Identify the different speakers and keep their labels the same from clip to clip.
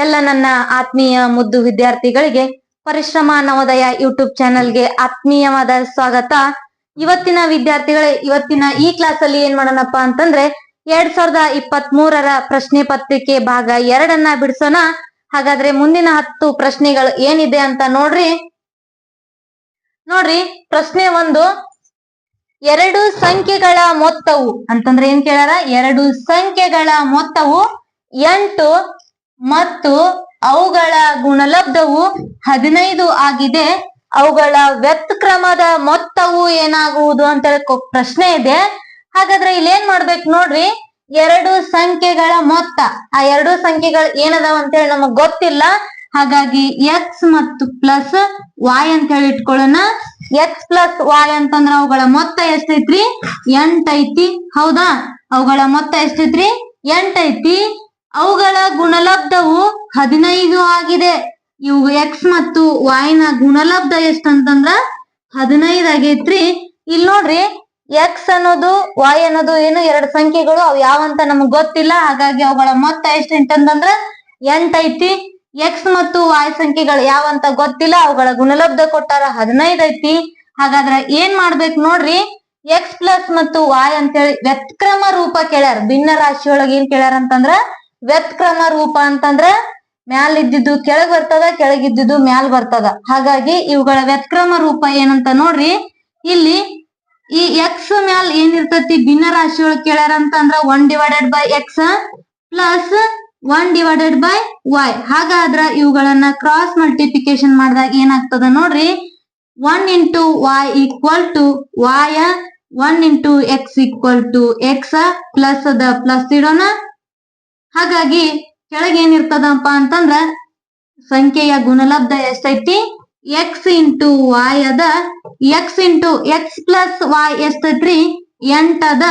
Speaker 1: ಎಲ್ಲ ನನ್ನ ಆತ್ಮೀಯ ಮುದ್ದು ವಿದ್ಯಾರ್ಥಿಗಳಿಗೆ ಪರಿಶ್ರಮ ನವೋದಯ ಯೂಟ್ಯೂಬ್ ಚಾನೆಲ್ಗೆ ಆತ್ಮೀಯವಾದ ಸ್ವಾಗತ. ಇವತ್ತಿನ ವಿದ್ಯಾರ್ಥಿಗಳೇ, ಇವತ್ತಿನ ಈ ಕ್ಲಾಸ್ ಅಲ್ಲಿ ಏನ್ ಮಾಡೋಣಪ್ಪ ಅಂತಂದ್ರೆ 2023ರ ಪ್ರಶ್ನೆ ಪತ್ರಿಕೆ ಭಾಗ 2 ಬಿಡಿಸೋಣ. ಹಾಗಾದ್ರೆ ಮುಂದಿನ 10 ಪ್ರಶ್ನೆಗಳು ಏನಿದೆ ಅಂತ ನೋಡ್ರಿ. ಪ್ರಶ್ನೆ 1, 2 ಸಂಖ್ಯೆಗಳ ಮೊತ್ತವು ಅಂತಂದ್ರೆ ಏನ್ ಕೇಳಾರ? 2 ಸಂಖ್ಯೆಗಳ ಮೊತ್ತವು 8 ಮತ್ತು ಅವುಗಳ ಗುಣಲಬ್ಧವು 15 ಆಗಿದೆ. ಅವುಗಳ ವ್ಯುತ್ಕ್ರಮದ ಮೊತ್ತವು ಏನಾಗುವುದು ಅಂತ ಹೇಳಿ ಪ್ರಶ್ನೆ ಇದೆ. ಹಾಗಾದ್ರೆ ಇಲ್ಲಿ ಏನ್ ಮಾಡ್ಬೇಕು ನೋಡ್ರಿ, 2 ಸಂಖ್ಯೆಗಳ ಮೊತ್ತ, ಆ 2 ಸಂಖ್ಯೆಗಳು ಏನದಾವ ಅಂತ ಹೇಳಿ ನಮಗ್ ಗೊತ್ತಿಲ್ಲ. ಹಾಗಾಗಿ x ಮತ್ತು ಪ್ಲಸ್ y ಅಂತ ಹೇಳಿ ಇಟ್ಕೊಳ್ಳೋಣ. x ಪ್ಲಸ್ y ಅಂತಂದ್ರ ಅವುಗಳ ಮೊತ್ತ ಎಷ್ಟೈತ್ರಿ? 8 ಐತಿ. ಹೌದಾ? ಅವುಗಳ ಮೊತ್ತ ಎಷ್ಟೈತ್ರಿ? 8 ಐತಿ. ಅವುಗಳ ಗುಣಲಬ್ಧವು 15 ಆಗಿದೆ. ಇವು x ಮತ್ತು y ನ ಗುಣಲಬ್ಧ ಎಷ್ಟಂತಂದ್ರ 15 ಆಗೈತ್ರಿ. ಇಲ್ಲಿ ನೋಡ್ರಿ, x ಅನ್ನೋದು y ಅನ್ನೋದು ಏನು 2 ಸಂಖ್ಯೆಗಳು, ಅವು ಯಾವಂತ ನಮಗ್ ಗೊತ್ತಿಲ್ಲ. ಹಾಗಾಗಿ ಅವುಗಳ ಮೊತ್ತ ಎಷ್ಟಂತಂದ್ರ 8 ಐತಿ. x ಮತ್ತು y ಸಂಖ್ಯೆಗಳು ಯಾವಂತ ಗೊತ್ತಿಲ್ಲ, ಅವುಗಳ ಗುಣಲಬ್ಧ ಕೊಟ್ಟಾರ 15 ಐತಿ. ಹಾಗಾದ್ರೆ ಏನ್ ಮಾಡ್ಬೇಕು ನೋಡ್ರಿ, x ಪ್ಲಸ್ ಮತ್ತು y ಅಂತೇಳಿ ವ್ಯುತ್ಕ್ರಮ ರೂಪ ಕೇಳ್ಯಾರ. ಭಿನ್ನ ರಾಶಿಯೊಳಗೆ ಏನ್ ಕೇಳ್ಯಾರ ಅಂತಂದ್ರ ವ್ಯುತ್ಕ್ರಮ ರೂಪ ಅಂತಂದ್ರ ಮ್ಯಾಲ್ ಇದ್ದಿದ್ದು ಕೆಳಗ್ ಬರ್ತದ, ಕೆಳಗಿದ್ದಿದ್ದು ಮ್ಯಾಲ್ ಬರ್ತದ. ಹಾಗಾಗಿ ಇವುಗಳ ವ್ಯುತ್ಕ್ರಮ ರೂಪ ಏನಂತ ನೋಡ್ರಿ. ಇಲ್ಲಿ ಈ x ಮ್ಯಾಲ್ ಏನಿರ್ತತಿ ಭಿನ್ನ ರಾಶಿಯೊಳಗೆ ಕೇಳ್ಯಾರ ಅಂತಂದ್ರ 1/x ಪ್ಲಸ್ 1/y. ಹಾಗಾದ್ರ ಇವುಗಳನ್ನ ಕ್ರಾಸ್ ಮಲ್ಟಿಪ್ಲಿಕೇಶನ್ ಮಾಡಿದಾಗ ಏನಾಗ್ತದ ನೋಡ್ರಿ, 1 into y equal to y, 1 into x equal to x. Plus ಅದ ಪ್ಲಸ್ ಇಡೋಣ. ಹಾಗಾಗಿ ಕೆಳಗೆ ಏನಿರ್ತದಪ್ಪ ಅಂತಂದ್ರ ಸಂಖ್ಯೆಯ ಗುಣಲಬ್ಧ ಎಷ್ಟೈತಿ? x ಇಂಟು y ಅದ. x into x plus y ಎಷ್ಟೈತ್ರಿ? 8 ಅದ.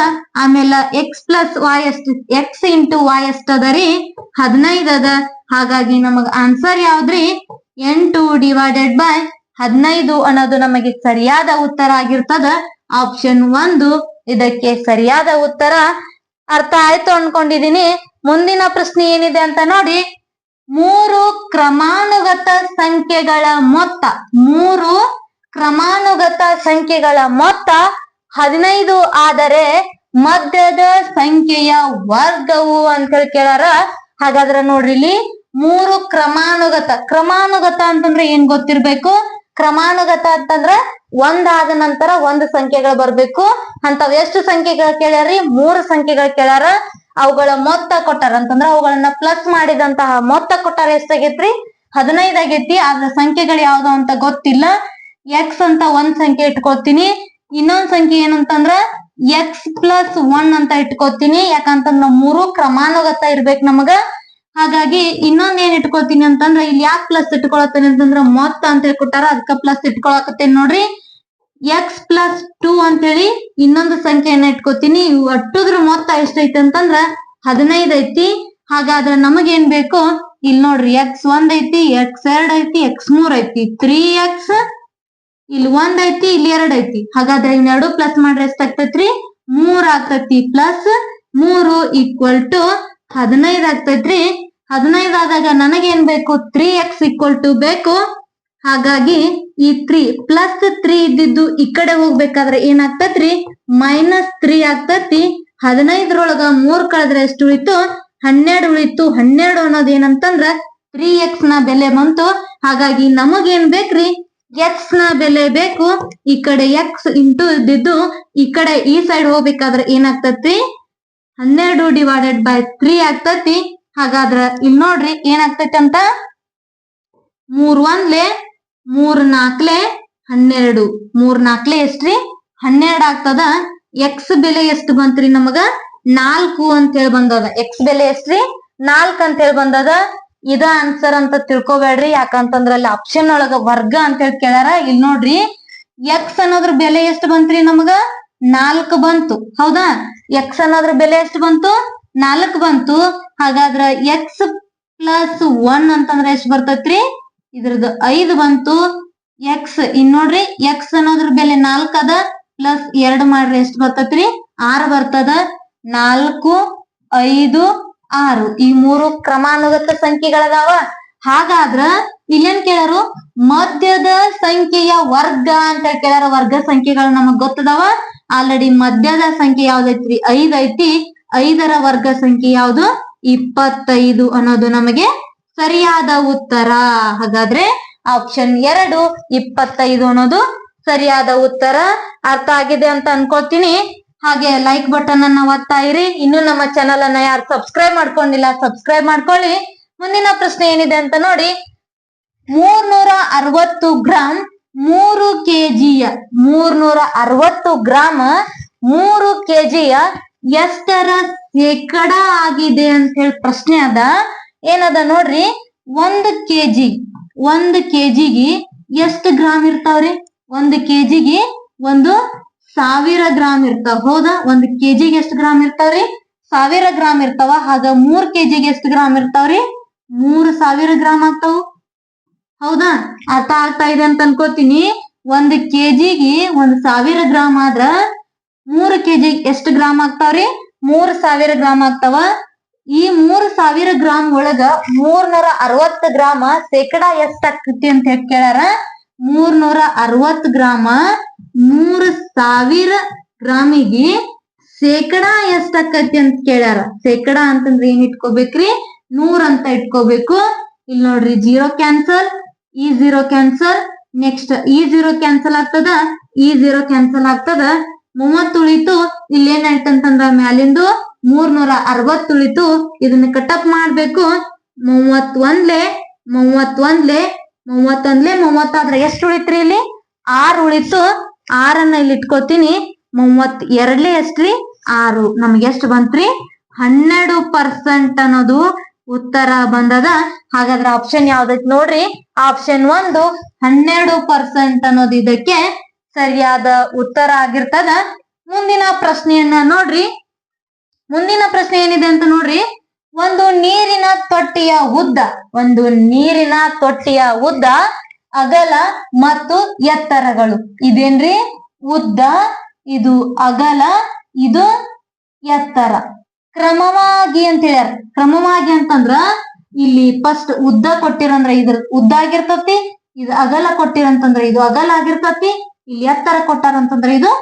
Speaker 1: ಆಮೇಲೆ x ಪ್ಲಸ್ y ಎಷ್ಟು? x into y ಎಷ್ಟದರಿ? 15 ಅದ. ಹಾಗಾಗಿ ನಮಗ ಆನ್ಸರ್ ಯಾವ್ದ್ರಿ? 8/15 ಅನ್ನೋದು ನಮಗೆ ಸರಿಯಾದ ಉತ್ತರ ಆಗಿರ್ತದ. ಆಪ್ಷನ್ 1 ಇದಕ್ಕೆ ಸರಿಯಾದ ಉತ್ತರ. ಅರ್ಥ ಆಯ್ತು ಅನ್ಕೊಂಡಿದೀನಿ. ಮುಂದಿನ ಪ್ರಶ್ನೆ ಏನಿದೆ ಅಂತ ನೋಡಿ. 3 ಕ್ರಮಾನುಗತ ಸಂಖ್ಯೆಗಳ ಮೊತ್ತ, 3 ಕ್ರಮಾನುಗತ ಸಂಖ್ಯೆಗಳ ಮೊತ್ತ 15 ಆದರೆ ಮಧ್ಯದ ಸಂಖ್ಯೆಯ ವರ್ಗವು ಅಂತ ಹೇಳಿ ಕೇಳಾರ. ಹಾಗಾದ್ರೆ ನೋಡ್ರಿ, ಇಲ್ಲಿ 3 ಕ್ರಮಾನುಗತ ಅಂತಂದ್ರೆ ಏನ್ ಗೊತ್ತಿರ್ಬೇಕು? ಕ್ರಮಾನುಗತ ಅಂತಂದ್ರ ಒಂದಾದ ನಂತರ ಒಂದು ಸಂಖ್ಯೆಗಳು ಬರ್ಬೇಕು. ಅಂತವ್ ಎಷ್ಟು ಸಂಖ್ಯೆಗಳು ಕೇಳ್ಯಾರಿ? 3 ಸಂಖ್ಯೆಗಳು ಕೇಳ್ಯಾರ. ಅವುಗಳ ಮೊತ್ತ ಕೊಟ್ಟಾರ ಅಂತಂದ್ರ ಅವುಗಳನ್ನ ಪ್ಲಸ್ ಮಾಡಿದಂತಹ ಮೊತ್ತ ಕೊಟ್ಟಾರ. ಎಷ್ಟಾಗೈತ್ರಿ? 15 ಆಗೈತಿ. ಆದ್ರ ಸಂಖ್ಯೆಗಳು ಯಾವ್ದು ಅಂತ ಗೊತ್ತಿಲ್ಲ. x ಅಂತ ಒಂದ್ ಸಂಖ್ಯೆ ಇಟ್ಕೋತೀನಿ, ಇನ್ನೊಂದ್ ಸಂಖ್ಯೆ ಏನಂತಂದ್ರ x ಪ್ಲಸ್ 1 ಅಂತ ಇಟ್ಕೋತೀನಿ. ಯಾಕಂತಂದ್ರ 3 ಕ್ರಮಾನುಗತ ಇರ್ಬೇಕು ನಮಗ. ಹಾಗಾಗಿ ಇನ್ನೊಂದ್ ಏನ್ ಇಟ್ಕೋತೀನಿ ಅಂತಂದ್ರ, ಇಲ್ಲಿ ಯಾಕೆ ಪ್ಲಸ್ ಇಟ್ಕೊಳತ್ತೇನೆ ಅಂತಂದ್ರ ಮೊತ್ತ ಅಂತ ಹೇಳಿ ಕೊಟ್ಟಾರ, ಅದಕ್ಕ ಪ್ಲಸ್ ಇಟ್ಕೊಳಕತ್ತೇನೆ ನೋಡ್ರಿ. x ಪ್ಲಸ್ 2 ಅಂತೇಳಿ ಇನ್ನೊಂದು ಸಂಖ್ಯೆಯನ್ನ ಇಟ್ಕೋತೀನಿ. ಒಟ್ಟುದ್ರ ಮೊತ್ತ ಎಷ್ಟೈತಿ ಅಂತಂದ್ರ 15 ಐತಿ. ಹಾಗಾದ್ರೆ ನಮಗೇನ್ ಬೇಕು? ಇಲ್ಲಿ ನೋಡ್ರಿ, x1 ಐತಿ, x2 ಐತಿ, x3 ಐತಿ, 3x. ಇಲ್ಲಿ 1 ಐತಿ, ಇಲ್ಲಿ 2 ಐತಿ. ಹಾಗಾದ್ರೆ ಇವೆರಡು ಪ್ಲಸ್ ಮಾಡ್ರೆ ಎಷ್ಟಾಗ್ತೈತ್ರಿ? 3 ಆಗ್ತೈತಿ. ಪ್ಲಸ್ 3 ಈಕ್ವಲ್ ಟು 15 ಆಗ್ತೈತ್ರಿ. 15 ಆದಾಗ ನನಗೇನ್ ಬೇಕು? 3x ಈಕ್ವಲ್ ಟು ಬೇಕು. ಹಾಗಾಗಿ ಈ 3 ಪ್ಲಸ್ 3 ಇದ್ದಿದ್ದು ಈ ಕಡೆ ಹೋಗ್ಬೇಕಾದ್ರೆ ಏನಾಗ್ತತ್ರಿ? -3 ಆಗ್ತತಿ. 15ರೊಳಗ 3 ಕಳೆದ್ರೆ ಎಷ್ಟು ಉಳಿತು? 12 ಉಳಿತು. 12 ಅನ್ನೋದು ಏನಂತಂದ್ರ 3x ನ ಬೆಲೆ ಬಂತು. ಹಾಗಾಗಿ ನಮಗೇನ್ ಬೇಕ್ರಿ? x ನ ಬೆಲೆ ಬೇಕು. ಈ ಕಡೆ x ಇಂಟು ಇದ್ದಿದ್ದು ಈ ಕಡೆ ಈ ಸೈಡ್ ಹೋಗ್ಬೇಕಾದ್ರೆ ಏನಾಗ್ತತಿ? 12/3 ಆಗ್ತತಿ. ಹಾಗಾದ್ರ ಇಲ್ಲಿ ನೋಡ್ರಿ ಏನಾಗ್ತೈತಿ ಅಂತ. 3 1 3 4 12. 3 4 ಎಷ್ಟ್ರಿ? 12 ಆಗ್ತದ. x ಬೆಲೆ ಎಷ್ಟು ಬಂತ್ರಿ ನಮಗ? 4 ಅಂತ ಹೇಳಿ ಬಂದದ. x ಬೆಲೆ ಎಷ್ಟ್ರಿ? 4 ಅಂತ ಹೇಳಿ ಬಂದದ. ಇದ ಆನ್ಸರ್ ಅಂತ ತಿಳ್ಕೊಬೇಡ್ರಿ. ಯಾಕಂತಂದ್ರ ಅಲ್ಲಿ ಆಪ್ಷನ್ ಒಳಗ ವರ್ಗ ಅಂತ ಹೇಳಿ ಕೇಳ್ಯಾರ. ಇಲ್ಲಿ ನೋಡ್ರಿ, x ಅನ್ನೋದ್ರ ಬೆಲೆ ಎಷ್ಟು ಬಂತ್ರಿ ನಮಗ? 4 ಬಂತು. ಹೌದಾ? x ಅನ್ನೋದ್ರ ಬೆಲೆ ಎಷ್ಟು ಬಂತು? 4 ಬಂತು. ಹಾಗಾದ್ರ x ಪ್ಲಸ್ 1 ಅಂತಂದ್ರ ಎಷ್ಟು ಬರ್ತೈತ್ರಿ? ಇದ್ರದ್ದು 5 ಬಂತು. x ಇನ್ ನೋಡ್ರಿ, x ಅನ್ನೋದ್ರ ಬೆಲೆ 4 ಅದ. ಪ್ಲಸ್ 2 ಮಾಡ್ರಿ ಎಷ್ಟು ಬರ್ತೈತ್ರಿ? 6 ಬರ್ತದ. 4 5 6 ಈ 3 ಕ್ರಮಾನುಗತ ಸಂಖ್ಯೆಗಳದಾವ. ಹಾಗಾದ್ರ ಇಲ್ಲೇನ್ ಕೇಳಾರು ಮಧ್ಯದ ಸಂಖ್ಯೆಯ ವರ್ಗ ಅಂತ ಕೇಳಾರ. ವರ್ಗ ಸಂಖ್ಯೆಗಳು ನಮಗ್ ಗೊತ್ತದಾವ. ಆಲ್ರೆಡಿ ಮಧ್ಯದ ಸಂಖ್ಯೆ ಯಾವ್ದೈತ್ರಿ 5 ಐತಿ. 5ರ ವರ್ಗ ಸಂಖ್ಯೆ ಯಾವ್ದು 25 ಅನ್ನೋದು ನಮಗೆ ಸರಿಯಾದ ಉತ್ತರ. ಹಾಗಾದ್ರೆ ಆಪ್ಷನ್ 2 25 ಅನ್ನೋದು ಸರಿಯಾದ ಉತ್ತರ. ಅರ್ಥ ಆಗಿದೆ ಅಂತ ಅನ್ಕೋತೀನಿ. ಹಾಗೆ ಲೈಕ್ ಬಟನ್ ಅನ್ನ ಒತ್ತಾ ಇರಿ. ಇನ್ನು ನಮ್ಮ ಚಾನಲ್ ಅನ್ನ ಯಾರು ಸಬ್ಸ್ಕ್ರೈಬ್ ಮಾಡ್ಕೊಂಡಿಲ್ಲ ಗ್ರಾಮ್ ಮಾಡ್ಕೊಳ್ಳಿ. ಮುಂದಿನ ಪ್ರಶ್ನೆ ಏನಿದೆ ಅಂತ ನೋಡಿ. 360 ಗ್ರಾಮ್ 3 ಕೆಜಿಯ 360 ಗ್ರಾಮ್ 3 ಕೆಜಿಯ ಎಷ್ಟರ ಶೇಕಡ ಆಗಿದೆ ಅಂತ ಹೇಳಿ ಪ್ರಶ್ನೆ ಅದ. ಏನದ ನೋಡ್ರಿ, 1 ಕೆಜಿಗೆ ಎಷ್ಟು ಗ್ರಾಮ್ ಇರ್ತಾವ್ರಿ? 1 ಕೆಜಿಗೆ 1000 ಗ್ರಾಮ್ ಇರ್ತಾವ. ಹೌದಾ? 1 ಕೆಜಿಗೆ ಎಷ್ಟು ಗ್ರಾಮ್ ಇರ್ತಾವ್ರಿ? 1000 ಗ್ರಾಮ್ ಇರ್ತಾವ. ಹಾಗ 3 ಕೆಜಿಗೆ ಎಷ್ಟು ಗ್ರಾಮ್ ಇರ್ತಾವ್ರಿ? 3000 ಗ್ರಾಮ್ ಆಗ್ತಾವ. ಹೌದಾ? ಅರ್ಥ ಆಗ್ತಾ ಇದೆ ಅಂತ ಅನ್ಕೋತೀನಿ. 1 ಕೆಜಿಗೆ 1000 ಗ್ರಾಮ್ ಆದ್ರ 3 ಕೆಜಿಗೆ ಎಷ್ಟು ಗ್ರಾಮ್ ಆಗ್ತಾವ್ರಿ? 3000 ಗ್ರಾಮ್ ಆಗ್ತಾವ. ಈ 3000 ಗ್ರಾಮ್ ಒಳಗ 360 ಗ್ರಾಮ ಶೇಕಡ ಎಷ್ಟಾಗ್ತೈತಿ ಅಂತ ಹೇಳಿ ಕೇಳ್ಯಾರ. 360 ಗ್ರಾಮ 3000 ಗ್ರಾಮಿಗೆ ಶೇಕಡ ಎಷ್ಟಾಕತಿ ಅಂತ ಕೇಳ್ಯಾರ. ಶೇಕಡ ಅಂತಂದ್ರೆ ಏನ್ ಇಟ್ಕೋಬೇಕ್ರಿ? 100 ಅಂತ ಇಟ್ಕೋಬೇಕು. ಇಲ್ಲಿ ನೋಡ್ರಿ, 0 ಕ್ಯಾನ್ಸಲ್, ಈ 0 ಕ್ಯಾನ್ಸಲ್, ನೆಕ್ಸ್ಟ್ ಈ 0 ಕ್ಯಾನ್ಸಲ್ ಆಗ್ತದ, ಈ 0 ಕ್ಯಾನ್ಸಲ್ ಆಗ್ತದ. 30 ಉಳಿತು. ಇಲ್ಲಿ ಏನಾಯ್ತಂತಂದ್ರ ಮ್ಯಾಲಿಂದು 360 ಉಳಿತು. ಇದನ್ನ ಕಟಪ್ ಮಾಡ್ಬೇಕು. 31 30 ಎಷ್ಟು ಉಳಿತ್ರಿ? ಇಲ್ಲಿ 6 ಉಳಿತು. 6ಅನ್ನ ಇಲ್ಲಿ ಇಟ್ಕೋತೀನಿ. 32 ಎಷ್ಟ್ರಿ? 6. ನಮ್ಗೆ ಎಷ್ಟು ಬಂತ್ರಿ? 12% ಅನ್ನೋದು ಉತ್ತರ ಬಂದದ. ಹಾಗಾದ್ರೆ ಆಪ್ಷನ್ ಯಾವ್ದೈತಿ ನೋಡ್ರಿ, ಆಪ್ಷನ್ 1 12% ಅನ್ನೋದು ಇದಕ್ಕೆ ಸರಿಯಾದ ಉತ್ತರ ಆಗಿರ್ತದ. ಮುಂದಿನ ಪ್ರಶ್ನೆಯನ್ನ ನೋಡ್ರಿ. ಮುಂದಿನ ಪ್ರಶ್ನೆ ಏನಿದೆ ಅಂತ ನೋಡ್ರಿ. ಒಂದು ನೀರಿನ ತೊಟ್ಟಿಯ ಉದ್ದ ಅಗಲ ಮತ್ತು ಎತ್ತರಗಳು. ಇದೇನ್ರಿ? ಉದ್ದ, ಇದು ಅಗಲ, ಇದು ಎತ್ತರ. ಕ್ರಮವಾಗಿ ಅಂತ ಹೇಳ್ಯಾರ. ಕ್ರಮವಾಗಿ ಅಂತಂದ್ರ ಇಲ್ಲಿ ಫಸ್ಟ್ ಉದ್ದ ಕೊಟ್ಟಿರಂದ್ರ ಇದ್ರ ಉದ್ದ ಆಗಿರ್ತತಿ. ಇದು ಅಗಲ ಕೊಟ್ಟಿರಂತಂದ್ರ ಇದು ಅಗಲ ಆಗಿರ್ತತಿ. ಇಲ್ಲಿ ಎತ್ತರ ಕೊಟ್ಟಾರಂತಂದ್ರ ಇದು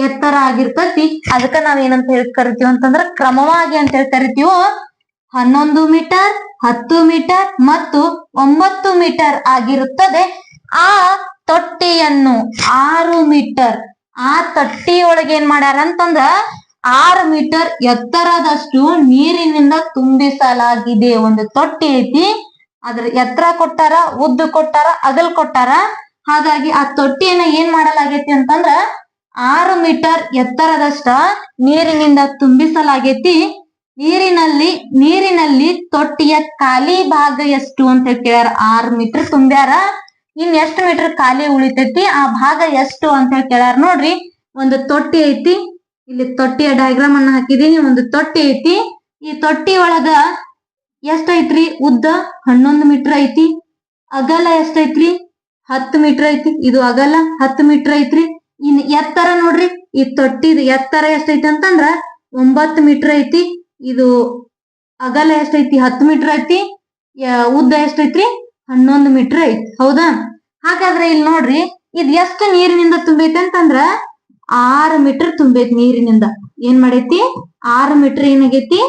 Speaker 1: ಎತ್ತರ ಆಗಿರ್ತತಿ. ಅದಕ್ಕ ನಾವ್ ಏನಂತ ಹೇಳಿ ಕರಿತೀವಿ ಅಂತಂದ್ರ ಕ್ರಮವಾಗಿ ಅಂತ ಹೇಳಿ ಕರಿತೀವೋ. 11 ಮೀಟರ್, 10 ಮೀಟರ್ ಮತ್ತು 9 ಮೀಟರ್ ಆಗಿರುತ್ತದೆ. ಆ ತೊಟ್ಟಿಯನ್ನು 6 ಮೀಟರ್, ಆ ತೊಟ್ಟಿಯೊಳಗೆ ಏನ್ ಮಾಡ್ಯಾರ ಅಂತಂದ್ರ 6 ಮೀಟರ್ ಎತ್ತರದಷ್ಟು ನೀರಿನಿಂದ ತುಂಬಿಸಲಾಗಿದೆ. ಒಂದು ತೊಟ್ಟಿ ಐತಿ, ಅದ್ರ ಎತ್ತರ ಕೊಟ್ಟಾರ, ಉದ್ದ ಕೊಟ್ಟಾರ, ಅಗಲ್ ಕೊಟ್ಟಾರ. ಹಾಗಾಗಿ ಆ ತೊಟ್ಟಿಯನ್ನ ಏನ್ ಮಾಡಲಾಗೈತಿ ಅಂತಂದ್ರ 6 ಮೀಟರ್ ಎತ್ತರದಷ್ಟ ನೀರಿನಿಂದ ತುಂಬಿಸಲಾಗೈತಿ. ನೀರಿನಲ್ಲಿ ತೊಟ್ಟಿಯ ಖಾಲಿ ಭಾಗ ಎಷ್ಟು ಅಂತ ಕೇಳ್ಯಾರ. 6 ಮೀಟರ್ ತುಂಬ್ಯಾರ. ಇನ್ ಎಷ್ಟು ಮೀಟರ್ ಖಾಲಿ ಉಳಿತೈತಿ, ಆ ಭಾಗ ಎಷ್ಟು ಅಂತ ಹೇಳಿ ಕೇಳ್ಯಾರ. ನೋಡ್ರಿ, ಒಂದು ತೊಟ್ಟಿ ಐತಿ. ಇಲ್ಲಿ ತೊಟ್ಟಿಯ ಡಯಾಗ್ರಾಮ್ ಅನ್ನ ಹಾಕಿದೀನಿ. ಒಂದು ತೊಟ್ಟಿ ಐತಿ. ಈ ತೊಟ್ಟಿ ಒಳಗ ಎಷ್ಟೈತ್ರಿ? ಉದ್ದ 11 ಮೀಟರ್ ಐತಿ. ಅಗಲ ಎಷ್ಟೈತ್ರಿ? 10 ಮೀಟರ್ ಐತಿ. ಇದು ಅಗಲ 10 ಮೀಟರ್ ಐತ್ರಿ. ಇನ್ ಎತ್ತರ ನೋಡ್ರಿ, ಈ ತೊಟ್ಟಿದ ಎತ್ತರ ಎಷ್ಟೈತಿ ಅಂತಂದ್ರ 9 ಮೀಟರ್ ಐತಿ. ಇದು ಅಗಲ ಎಷ್ಟೈತಿ? 10 ಮೀಟರ್ ಐತಿ. ಉದ್ದ ಎಷ್ಟೈತ್ರಿ? 11 ಮೀಟರ್ ಐತಿ. ಹೌದಾ? ಹಾಗಾದ್ರೆ ಇಲ್ಲಿ ನೋಡ್ರಿ, ಇದ್ ಎಷ್ಟು ನೀರಿನಿಂದ ತುಂಬೈತಿ ಅಂತಂದ್ರ 6 ಮೀಟರ್ ತುಂಬೈತಿ ನೀರಿನಿಂದ. ಏನ್ ಮಾಡೈತಿ? 6 ಮೀಟರ್ ಏನಾಗೈತಿ?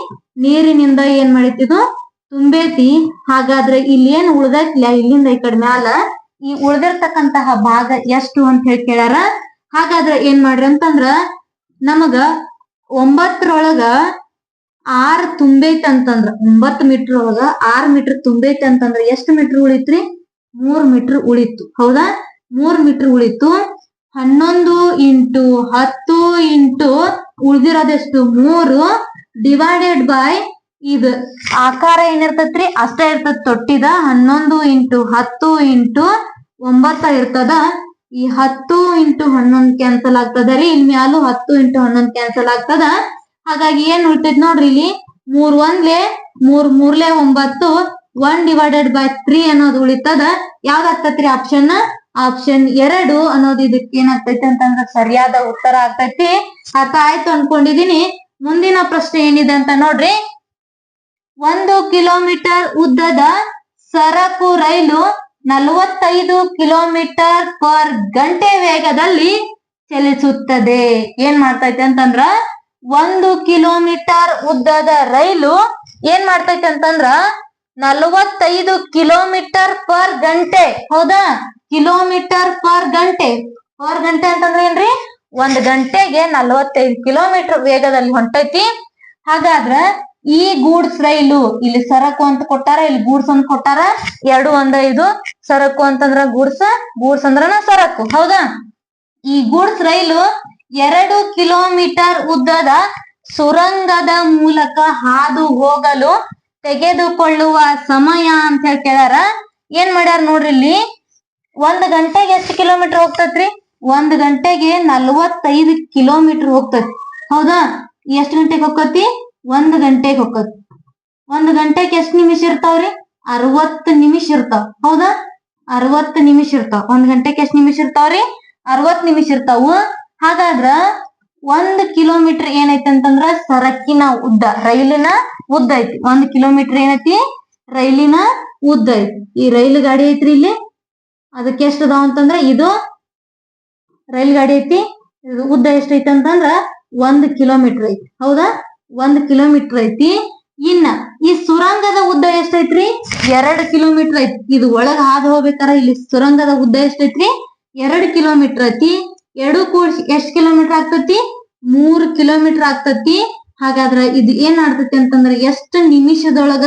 Speaker 1: ನೀರಿನಿಂದ ಏನ್ ಮಾಡೈತಿ? ಇದು ತುಂಬೈತಿ. ಹಾಗಾದ್ರೆ ಇಲ್ಲಿ ಏನ್ ಉಳ್ದೈತಿಲ್ಲ, ಇಲ್ಲಿಂದ ಈ ಕಡೆ ಮ್ಯಾಲ ಈ ಉಳ್ದಿರ್ತಕ್ಕಂತಹ ಭಾಗ ಎಷ್ಟು ಅಂತ ಹೇಳಿ ಕೇಳ್ಯಾರ. ಹಾಗಾದ್ರೆ ಏನ್ ಮಾಡ್ರಿ ಅಂತಂದ್ರ ನಮಗ 9ರೊಳಗ 6 ತುಂಬೈತಿ ಅಂತಂದ್ರ 9 ಮೀಟರ್ ಒಳಗ 6 ಮೀಟರ್ ತುಂಬೈತಿ ಅಂತಂದ್ರ ಎಷ್ಟು ಮೀಟರ್ ಉಳಿತ್ರಿ? 3 ಮೀಟರ್ ಉಳಿತು. ಹೌದಾ? 3 ಮೀಟರ್ ಉಳಿತು. 11 ಇಂಟು 10 ಇಂಟು ಉಳ್ದಿರೋದೆಷ್ಟು? 3 ಡಿವೈಡೆಡ್ ಬೈ ಇದು ಆಕಾರ ಏನಿರ್ತೈತ್ರಿ ಅಷ್ಟೇ ಇರ್ತದ ತೊಟ್ಟಿದ. 11 ಇಂಟು 10 ಇಂಟು 9 ಇರ್ತದ. ಈ 10 ಇಂಟು 11 ಕ್ಯಾನ್ಸಲ್ ಆಗ್ತದ ರೀ. ಇಲ್ಲಿ ಮ್ಯಾಲು 10 ಇಂಟು 11 ಕ್ಯಾನ್ಸಲ್ ಆಗ್ತದ. ಹಾಗಾಗಿ ಏನ್ ಉಳಿತೈತಿ ನೋಡ್ರಿ, ಇಲ್ಲಿ 3 1 3 3 9 1 ಡಿವೈಡೆಡ್ ಬೈ 3 ಅನ್ನೋದು ಉಳಿತದ. ಯಾವ್ದಾಗ್ತೈತ್ರಿ? ಆಪ್ಷನ್ 2 ಅನ್ನೋದು ಇದಕ್ಕೆ ಏನಾಗ್ತೈತಿ ಅಂತಂದ್ರ ಸರಿಯಾದ ಉತ್ತರ ಆಗ್ತೈತಿ. ಅರ್ಥ ಆಯ್ತು ಅನ್ಕೊಂಡಿದೀನಿ. ಮುಂದಿನ ಪ್ರಶ್ನೆ ಏನಿದೆ ಅಂತ ನೋಡ್ರಿ. 1 ಕಿಲೋಮೀಟರ್ ಉದ್ದದ ಸರಕು ರೈಲು 45 ಕಿಲೋಮೀಟರ್ ಪರ್ ಗಂಟೆ ವೇಗದಲ್ಲಿ ಚಲಿಸುತ್ತದೆ. ಏನ್ ಮಾಡ್ತೈತೆ ಅಂತಂದ್ರ 1 ಕಿಲೋಮೀಟರ್ ಉದ್ದದ ರೈಲು ಏನ್ ಮಾಡ್ತೈತೆ ಅಂತಂದ್ರ 45 ಕಿಲೋಮೀಟರ್ ಪರ್ ಗಂಟೆ. ಹೌದಾ, ಕಿಲೋಮೀಟರ್ ಪರ್ ಗಂಟೆ. ಪರ್ ಗಂಟೆ ಅಂತಂದ್ರೆ ಏನ್ರಿ, 1 ಗಂಟೆಗೆ 45 ಕಿಲೋಮೀಟರ್ ವೇಗದಲ್ಲಿ ಹೊಂಟೈತಿ. ಹಾಗಾದ್ರ ಈ ಗೂಡ್ಸ್ ರೈಲು, ಇಲ್ಲಿ ಸರಕು ಅಂತ ಕೊಟ್ಟಾರ, ಇಲ್ಲಿ ಗೂಡ್ಸ್ ಅಂತ ಕೊಟ್ಟಾರ, ಎರಡು ಒಂದ. ಇದು ಸರಕು ಅಂತಂದ್ರ ಗೂಡ್ಸ್, ಗೂಡ್ಸ್ ಅಂದ್ರನ ಸರಕು. ಹೌದಾ, ಈ ಗೂಡ್ಸ್ ರೈಲು 2 ಕಿಲೋಮೀಟರ್ ಉದ್ದದ ಸುರಂಗದ ಮೂಲಕ ಹಾದು ಹೋಗಲು ತೆಗೆದುಕೊಳ್ಳುವ ಸಮಯ ಅಂತ ಹೇಳಿ ಕೇಳ್ಯಾರ. ಏನ್ ಮಾಡ್ಯಾರ ನೋಡ್ರಿ, ಇಲ್ಲಿ 1 ಗಂಟೆಗೆ ಎಷ್ಟು ಕಿಲೋಮೀಟರ್ ಹೋಗ್ತೈತ್ರಿ? 1 ಗಂಟೆಗೆ 45 ಕಿಲೋಮೀಟರ್ ಹೋಗ್ತೈತಿ. ಹೌದಾ, ಎಷ್ಟ್ ಗಂಟೆಗೆ ಹೋಗ್ತತಿ? 1 ಗಂಟೆಗೆ ಹೋಗ್ತತಿ. 1 ಗಂಟೆಗೆ ಎಷ್ಟ್ ನಿಮಿಷ ಇರ್ತಾವ್ರಿ? 60 ನಿಮಿಷ ಇರ್ತಾವ. ಹೌದಾ, 60 ನಿಮಿಷ ಇರ್ತಾವ. 1 ಗಂಟೆಗೆ ಎಷ್ಟ್ ನಿಮಿಷ ಇರ್ತಾವ್ರಿ? 60 ನಿಮಿಷ ಇರ್ತಾವು. ಹಾಗಾದ್ರ 1 ಕಿಲೋಮೀಟರ್ ಏನೈತಿ ಅಂತಂದ್ರ ಸರಕಿನ ಉದ್ದ, ರೈಲಿನ ಉದ್ದ ಐತಿ. 1 ಕಿಲೋಮೀಟರ್ ಏನೈತಿ? ರೈಲಿನ ಉದ್ದ ಐತಿ. ಈ ರೈಲು ಗಾಡಿ ಐತ್ರಿ, ಇಲ್ಲಿ ಅದಕ್ಕೆ ಎಷ್ಟ್ ಅದಾವ ಅಂತಂದ್ರ, ಇದು ರೈಲ್ ಗಾಡಿ ಐತಿ, ಉದ್ದ ಎಷ್ಟೈತಿ ಅಂತಂದ್ರ 1 ಕಿಲೋಮೀಟರ್ ಐತಿ. ಹೌದಾ, 1 ಕಿಲೋಮೀಟರ್ ಐತಿ. ಇನ್ನ ಈ ಸುರಂಗದ ಉದ್ದ ಎಷ್ಟೈತ್ರಿ? 2 ಕಿಲೋಮೀಟರ್ ಐತಿ. ಇದು ಒಳಗ ಹಾದು ಹೋಗ್ಬೇಕಾರ ಇಲ್ಲಿ ಸುರಂಗದ ಉದ್ದ ಎಷ್ಟೈತ್ರಿ? 2 ಕಿಲೋಮೀಟರ್ ಐತಿ. 2 ಕೂಡಿಸಿ ಎಷ್ಟ್ ಕಿಲೋಮೀಟರ್ ಆಗ್ತತಿ? 3 ಕಿಲೋಮೀಟರ್ ಆಗ್ತತಿ. ಹಾಗಾದ್ರ ಇದು ಏನ್ ಆಡ್ತತಿ ಅಂತಂದ್ರ ಎಷ್ಟು ನಿಮಿಷದೊಳಗ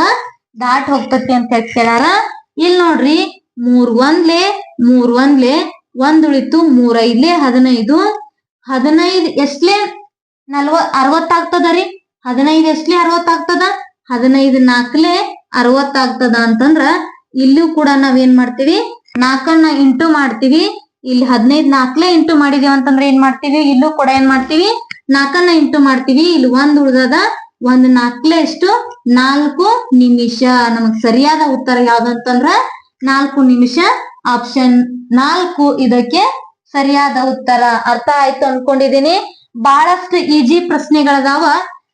Speaker 1: ದಾಟ್ ಹೋಗ್ತತಿ ಅಂತ ಹೇಳಿ ಕೇಳಾರ. ಇಲ್ಲಿ ನೋಡ್ರಿ, 3 ಒಂದ್ಲೆ 3 ಒಂದ್ಲೆ 1 ಉಳಿತು, 3 5 15. 15 ಎಷ್ಟ್ಲೆ 60 ಆಗ್ತದ ರೀ. 15 ಎಷ್ಟ್ಲೆ 60 ಆಗ್ತದ? 15 4ಲೆ 60 ಆಗ್ತದ ಅಂತಂದ್ರ ಇಲ್ಲೂ ಕೂಡ ನಾವೇನ್ ಮಾಡ್ತೀವಿ? 4ನ್ನ ಇಂಟು ಮಾಡ್ತೀವಿ. ಇಲ್ಲಿ 15 4ಲೆ ಇಂಟು ಮಾಡಿದೇವ ಅಂತಂದ್ರ ಏನ್ ಮಾಡ್ತೀವಿ? ಇಲ್ಲೂ ಕೂಡ ಏನ್ ಮಾಡ್ತೀವಿ? 4ನ್ನ ಇಂಟು ಮಾಡ್ತೀವಿ. ಇಲ್ಲಿ 1 ಉಳ್ದದ. 1 4ಲೆ ಎಷ್ಟು? 4 ನಿಮಿಷ. ನಮಗ್ ಸರಿಯಾದ ಉತ್ತರ ಯಾವ್ದಂತಂದ್ರ 4 ನಿಮಿಷ. ಆಪ್ಷನ್ 4 ಇದಕ್ಕೆ ಸರಿಯಾದ ಉತ್ತರ. ಅರ್ಥ ಆಯ್ತು ಅನ್ಕೊಂಡಿದೀನಿ. ಬಹಳಷ್ಟು ಈಜಿ ಪ್ರಶ್ನೆಗಳದಾವ.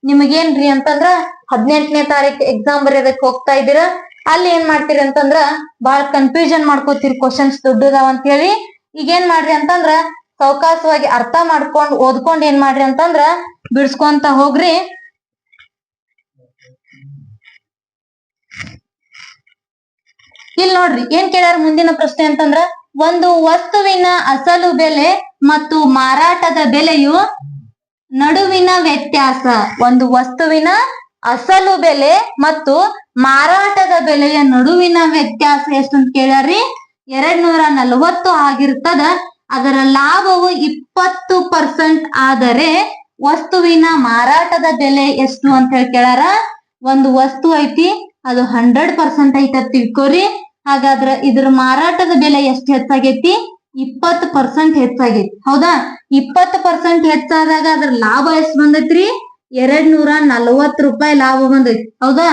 Speaker 1: ನಿಮಗೇನ್ರಿ ಅಂತಂದ್ರ 18ನೇ ತಾರೀಕು ಎಕ್ಸಾಮ್ ಬರೆಯೋದಕ್ಕೆ ಹೋಗ್ತಾ ಇದ್ದೀರಾ, ಅಲ್ಲಿ ಏನ್ ಮಾಡ್ತೀರಿ ಅಂತಂದ್ರ ಬಹಳ ಕನ್ಫ್ಯೂಷನ್ ಮಾಡ್ಕೋತೀರಿ, ಕ್ವಶನ್ಸ್ ದೊಡ್ಡದಾವ ಅಂತ ಹೇಳಿ. ಈಗ ಏನ್ ಮಾಡ್ರಿ ಅಂತಂದ್ರ ಸಾವಕಾಶವಾಗಿ ಅರ್ಥ ಮಾಡ್ಕೊಂಡ್ ಓದ್ಕೊಂಡ್ ಏನ್ ಮಾಡ್ರಿ ಅಂತಂದ್ರ ಬಿಡ್ಸ್ಕೊಂತ ಹೋಗ್ರಿ. ಇಲ್ಲಿ ನೋಡ್ರಿ ಏನ್ ಕೇಳ್ಯಾರ ಮುಂದಿನ ಪ್ರಶ್ನೆ ಅಂತಂದ್ರ, ಒಂದು ವಸ್ತುವಿನ ಅಸಲು ಬೆಲೆ ಮತ್ತು ಮಾರಾಟದ ಬೆಲೆಯು ನಡುವಿನ ವ್ಯತ್ಯಾಸ. ಒಂದು ವಸ್ತುವಿನ ಅಸಲು ಬೆಲೆ ಮತ್ತು ಮಾರಾಟದ ಬೆಲೆಯ ನಡುವಿನ ವ್ಯತ್ಯಾಸ ಎಷ್ಟು ಅಂತ ಕೇಳ್ಯಾರಿ? 240 ಆಗಿರ್ತದ. ಅದರ ಲಾಭವು 20% ಆದರೆ ವಸ್ತುವಿನ ಮಾರಾಟದ ಬೆಲೆ ಎಷ್ಟು ಅಂತ ಹೇಳಿ ಕೇಳ್ಯಾರ. ಒಂದು ವಸ್ತು ಐತಿ, ಅದು 100% ಐತಿ ಅಂತ ತಿಳ್ಕೊರಿ. ಹಾಗಾದ್ರ ಇದ್ರ ಮಾರಾಟದ ಬೆಲೆ ಎಷ್ಟು ಹೆಚ್ಚಾಗೈತಿ? 20% ಹೆಚ್ಚಾಗೈತಿ. ಹೌದಾ, 20% ಹೆಚ್ಚಾದಾಗ ಅದ್ರ ಲಾಭ ಎಷ್ಟು ಬಂದೈತ್ರಿ? 240 ರೂಪಾಯಿ ಲಾಭ ಬಂದೈತಿ. ಹೌದಾ,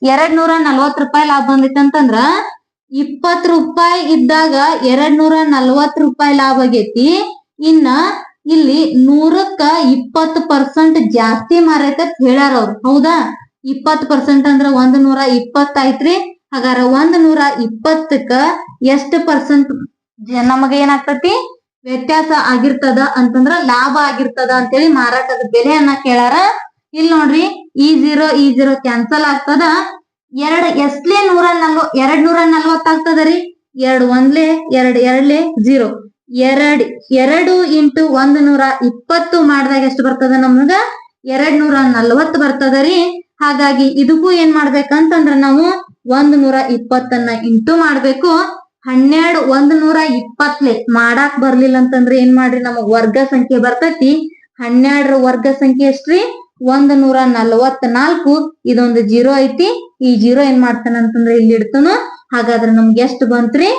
Speaker 1: 240 ರೂಪಾಯಿ ಲಾಭ ಬಂದೈತಿ ಅಂತಂದ್ರ 20 ರೂಪಾಯಿ ಇದ್ದಾಗ 240 ರೂಪಾಯಿ ಲಾಭ ಆಗೈತಿ. ಇನ್ನ ಇಲ್ಲಿ 100ಕ್ಕ 20% ಜಾಸ್ತಿ ಮಾರೈತೆ ಅಂತ ಹೇಳ್ಯಾರ ಅವ್ರು. ಹೌದಾ, 20% ಅಂದ್ರ 120 ಐತ್ರಿ. ಹಾಗಾರ 120ಕ್ಕ ಎಷ್ಟು ಪರ್ಸೆಂಟ್ ನಮಗ ಏನಾಗ್ತತಿ? ವ್ಯತ್ಯಾಸ ಆಗಿರ್ತದ ಅಂತಂದ್ರ ಲಾಭ ಆಗಿರ್ತದ ಅಂತೇಳಿ ಮಾರಾಟದ ಬೆಲೆಯನ್ನ ಕೇಳಾರ. ಇಲ್ಲಿ ನೋಡ್ರಿ, ಈ 0 ಕ್ಯಾನ್ಸಲ್ ಆಗ್ತದ. 2 ಎಷ್ಟ್ಲೆ 240 ಆಗ್ತದ ರೀ. 2 ಒಂದ್ಲೆ 2 ಎರಡ್ಲೆ 0. 2 ಇಂಟು 120 ಮಾಡಿದಾಗ ಎಷ್ಟು ಬರ್ತದ? ನಮಗ 240 ಬರ್ತದ ರೀ. ಹಾಗಾಗಿ ಇದಕ್ಕೂ ಏನ್ ಮಾಡ್ಬೇಕಂತಂದ್ರ ನಾವು 120ನ್ನ ಇಂಟು ಮಾಡ್ಬೇಕು. 12 120 ಮಾಡಾಕ್ ಬರ್ಲಿಲ್ಲ ಅಂತಂದ್ರೆ ಏನ್ ಮಾಡ್ರಿ, ನಮಗ್ ವರ್ಗ ಸಂಖ್ಯೆ ಬರ್ತೈತಿ. 12ರ ವರ್ಗ ಸಂಖ್ಯೆ ಎಷ್ಟ್ರಿ? 144. ಇದೊಂದು 0 ಐತಿ. ಈ 0 ಏನ್ ಮಾಡ್ತಾನ ಅಂತಂದ್ರೆ ಇಲ್ಲಿ ಇಡ್ತಾನು. ಹಾಗಾದ್ರೆ ನಮ್ಗೆ ಎಷ್ಟು ಬಂತ್ರಿ?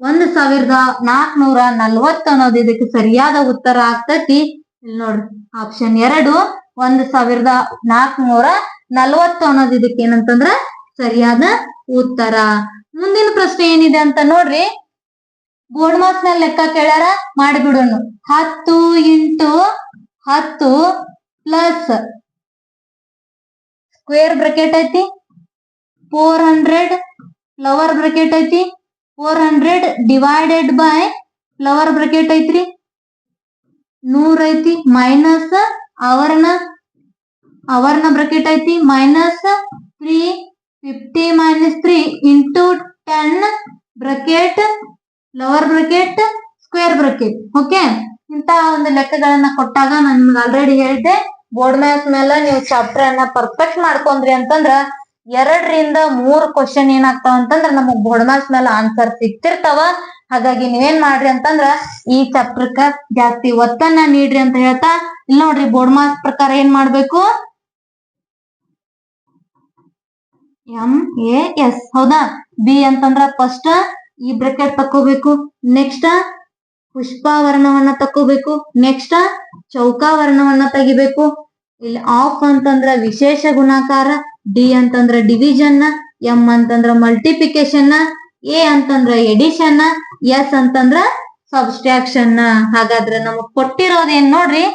Speaker 1: 1440 ಅನ್ನೋದು ಇದಕ್ಕೆ ಸರಿಯಾದ ಉತ್ತರ ಆಗ್ತತಿ. ಇಲ್ಲಿ ನೋಡ್ರಿ, ಆಪ್ಷನ್ 2 1440 ಅನ್ನೋದು ಇದಕ್ಕೆ ಏನಂತಂದ್ರ ಸರಿಯಾದ ಉತ್ತರ. ಮುಂದಿನ ಪ್ರಶ್ನೆ ಏನಿದೆ ಅಂತ ನೋಡ್ರಿ. ಬೋರ್ಡ್ ಮಾರ್ಕ್ಸ್ ನಲ್ಲಿ ಲೆಕ್ಕ ಕೇಳ್ಯಾರ, ಮಾಡಿಬಿಡೋಣ. 10 ಇಂಟು 10 ಪ್ಲಸ್ ಸ್ಕ್ವೇರ್ ಬ್ರಾಕೆಟ್ ಐತಿ 400 ಲವರ್ ಬ್ರಾಕೆಟ್ ಐತಿ 400 ಡಿವೈಡೆಡ್ ಬೈ ಲವರ್ ಬ್ರಾಕೆಟ್ ಐತ್ರಿ 100 ಐತಿ ಮೈನಸ್ ಅವರ್ನ ಬ್ರಾಕೆಟ್ ಐತಿ minus 350 minus 3 into 10 bracket lover bracket square bracket. Okay, ಇಂತ ಒಂದು ಲೆಕ್ಕಗಳನ್ನ ಕೊಟ್ಟಾಗ ನಾನು ನಿಮ್ಗೆ ಆಲ್ರೆಡಿ ಹೇಳಿದ್ದೆ ಬೋರ್ಡ್ ಮ್ಯಾಥ್ಸ್ ಮೇಲೆ ನೀವು ಚಾಪ್ಟರ್ ಅನ್ನ ಪರ್ಫೆಕ್ಟ್ ಮಾಡ್ಕೊಂಡ್ರಿ ಅಂತಂದ್ರ 2ರಿಂದ 3 ಕ್ವಶನ್ ಏನಾಗ್ತಾವ ಅಂತಂದ್ರ ನಮಗ್ ಬೋರ್ಡ್ ಮ್ಯಾಥ್ಸ್ ಮೇಲೆ ಆನ್ಸರ್ ಸಿಗ್ತಿರ್ತಾವ. ಹಾಗಾಗಿ ನೀವೇನ್ ಮಾಡ್ರಿ ಅಂತಂದ್ರ ಈ ಚಾಪ್ಟರ್ಕ ಜಾಸ್ತಿ ಒತ್ತನ್ನ ನೀಡ್ರಿ ಅಂತ ಹೇಳ್ತಾ, ಇಲ್ಲಿ ನೋಡ್ರಿ ಬೋರ್ಡ್ ಮ್ಯಾಥ್ಸ್ ಪ್ರಕಾರ ಏನ್ ಮಾಡ್ಬೇಕು, MAS ಹೌದಾ. ಬಿ ಅಂತಂದ್ರ ಫಸ್ಟ್ ಈ ಬ್ರಾಕೆಟ್ ತಕೋಬೇಕು, ನೆಕ್ಸ್ಟ್ ಪುಷ್ಪವರ್ಣವನ್ನ ತಕೋಬೇಕು, ನೆಕ್ಸ್ಟ್ ಚೌಕಾವರ್ಣವನ್ನ ತೆಗಿಬೇಕು. ಇಲ್ಲಿ ಆಫ್ ಅಂತಂದ್ರ ವಿಶೇಷ ಗುಣಾಕಾರ, ಡಿ ಅಂತಂದ್ರ ಡಿವಿಷನ್, ಎಂ ಅಂತಂದ್ರ ಮಲ್ಟಿಪ್ಲಿಕೇಶನ್, ಎ ಅಂತಂದ್ರ ಎಡಿಷನ್, ಎಸ್ ಅಂತಂದ್ರ ಸಬ್ಸ್ಟ್ರಾಕ್ಷನ್. ಹಾಗಾದ್ರೆ ನಮಗ್ ಕೊಟ್ಟಿರೋದೇನ್ ನೋಡ್ರಿ,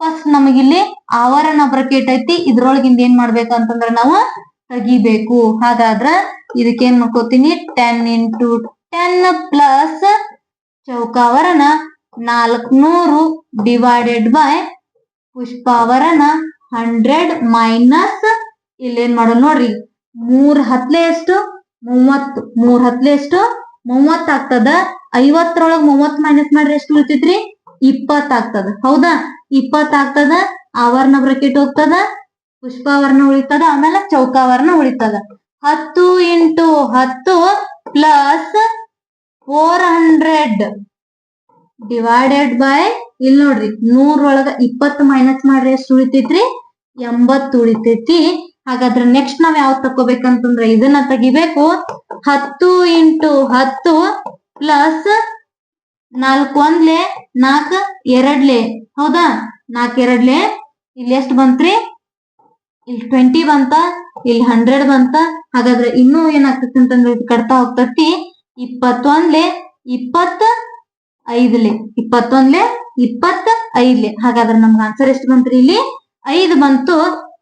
Speaker 1: ಫಸ್ಟ್ ನಮಗಿಲ್ಲಿ ಆವರಣ ಬ್ರಾಕೆಟ್ ಐತಿ, ಇದ್ರೊಳಗಿಂದ ಏನ್ ಮಾಡ್ಬೇಕು ಅಂತಂದ್ರ ನಾವು ತೆಗಿಬೇಕು. ಹಾಗಾದ್ರ ಇದಕ್ಕೇನ್ ಮಾಡ್ಕೋತೀನಿ 10 ಇಂಟು 10 ಪ್ಲಸ್ ಚೌಕಾವರಣ 400 ಡಿವೈಡೆಡ್ ಬೈ ಪುಷ್ಪಾವರಣ 100 ಮೈನಸ್ ಇಲ್ಲೇನ್ ಮಾಡೋದು ನೋಡ್ರಿ 3 ಹತ್ಲೆ ಎಷ್ಟು 30, 3 ಹತ್ಲೆ ಎಷ್ಟು 30 ಆಗ್ತದ. 50ರೊಳಗ್ 30 ಮೈನಸ್ ಮಾಡ್ರಿ ಎಷ್ಟು ಉಳಿತೈತ್ರಿ 20 ಆಗ್ತದ. ಹೌದಾ, 20 ಆಗ್ತದ. ಆವರಣ ಬ್ರಾಕೆಟ್ ಹೋಗ್ತದ, ಪುಷ್ಪಾವರಣ ಉಳಿತದ, ಆಮೇಲೆ ಚೌಕಾವರಣ ಉಳಿತದ. 10 ಇಂಟು 10 ಪ್ಲಸ್ 400 ಡಿವೈಡೆಡ್ ಬೈ ಇಲ್ಲಿ ನೋಡ್ರಿ 100ರೊಳಗ 20 ಮೈನಸ್ ಮಾಡ್ರಿ ಎಷ್ಟು ಉಳಿತೈತ್ರಿ 80 ಉಳಿತೈತಿ. ಹಾಗಾದ್ರೆ ನೆಕ್ಸ್ಟ್ ನಾವ್ ಯಾವ್ದು ತಕೋಬೇಕಂತಂದ್ರೆ ಇದನ್ನ ತೆಗಿಬೇಕು. 10 ಇಂಟು 10 ಪ್ಲಸ್ 4 ಒಂದ್ಲೆ 4 ಎರಡ್ಲೆ, ಹೌದಾ 4 ಎರಡ್ಲೆ ಇಲ್ಲಿ ಎಷ್ಟು ಬಂತ್ರಿ, ಇಲ್ಲಿ 20 ಬಂತ, ಇಲ್ಲಿ 100 ಬಂತ. ಹಾಗಾದ್ರೆ ಇನ್ನೂ ಏನಾಗ್ತೈತಿ ಅಂತಂದ್ರೆ ಇದು ಕಟ್ತಾ ಹೋಗ್ತತಿ. 21ಲೆ 25ಲೆ 21ಲೆ 25ಲೆ. ಹಾಗಾದ್ರೆ ನಮ್ಗೆ ಆನ್ಸರ್ ಎಷ್ಟು ಬಂತ್ರಿ ಇಲ್ಲಿ 5 ಬಂತು.